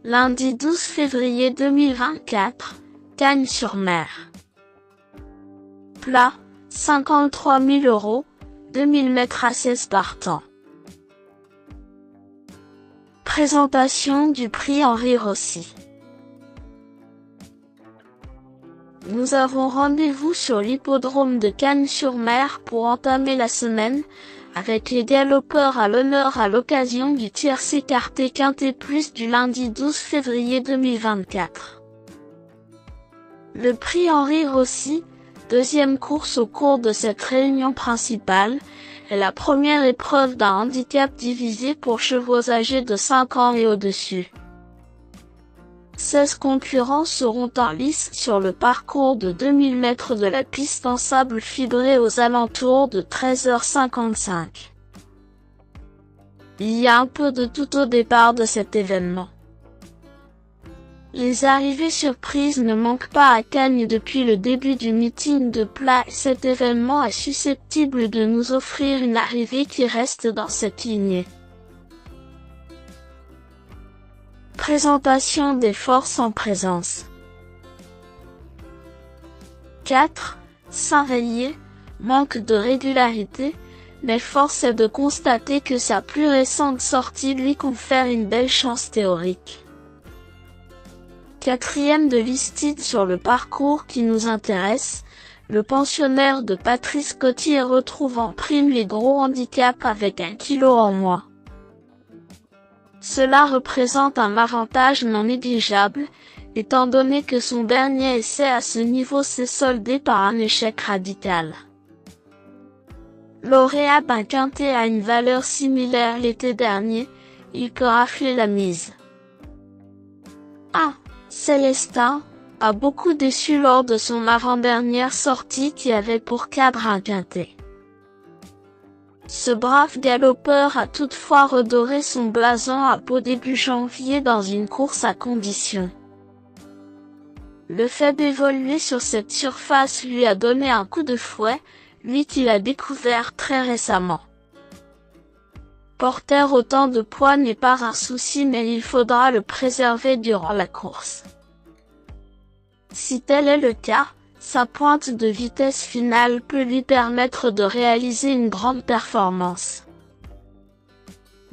Lundi 12 février 2024, Cagnes-sur-Mer. Plat, 53 000 €, 2000 mètres assises par temps. Présentation du prix Henri Rossi. Nous avons rendez-vous sur l'hippodrome de Cagnes-sur-Mer pour entamer la semaine, avec les galopeurs à l'honneur à l'occasion du tiercé écarté Quintet Plus du lundi 12 février 2024. Le prix Henri Rossi, deuxième course au cours de cette réunion principale, est la première épreuve d'un handicap divisé pour chevaux âgés de 5 ans et au-dessus. 16 concurrents seront en lice sur le parcours de 2000 mètres de la piste en sable fibré aux alentours de 13h55. Il y a un peu de tout au départ de cet événement. Les arrivées surprises ne manquent pas à Cagnes depuis le début du meeting de plat et cet événement est susceptible de nous offrir une arrivée qui reste dans cette lignée. Présentation des forces en présence. 4. Saint-Rélier, manque de régularité, mais force est de constater que sa plus récente sortie lui confère une belle chance théorique. 4e de Listide sur le parcours qui nous intéresse, le pensionnaire de Patrice Cottier retrouve en prime les gros handicaps avec 1 kg en moins. Cela représente un avantage non négligeable, étant donné que son dernier essai à ce niveau s'est soldé par un échec radical. Lauréat d'un quintet à une valeur similaire l'été dernier, il peut rafler la mise. Célestin a beaucoup déçu lors de son avant-dernière sortie qui avait pour cadre un quintet. Ce brave galopeur a toutefois redoré son blason à Pau début janvier dans une course à condition. Le fait d'évoluer sur cette surface lui a donné un coup de fouet, lui qu'il a découvert très récemment. Porter autant de poids n'est pas un souci mais il faudra le préserver durant la course. Si tel est le cas, sa pointe de vitesse finale peut lui permettre de réaliser une grande performance.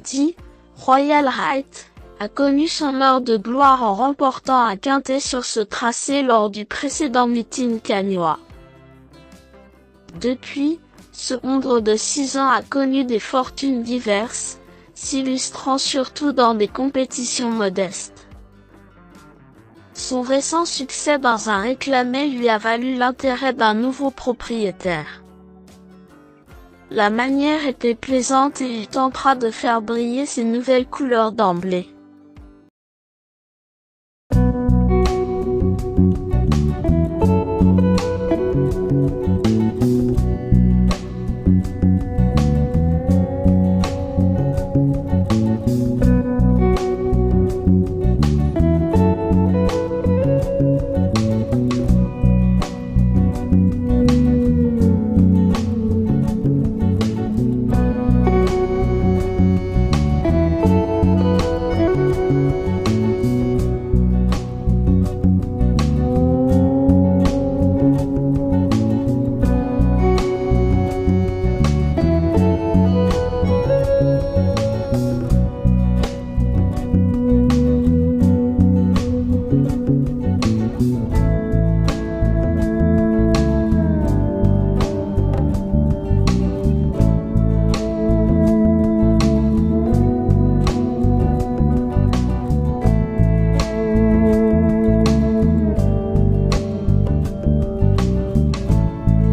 10. Royal Height a connu son heure de gloire en remportant un quintet sur ce tracé lors du précédent meeting cagnois. Depuis, ce hongre de 6 ans a connu des fortunes diverses, s'illustrant surtout dans des compétitions modestes. Son récent succès dans un réclamé lui a valu l'intérêt d'un nouveau propriétaire. La manière était plaisante et il tentera de faire briller ses nouvelles couleurs d'emblée.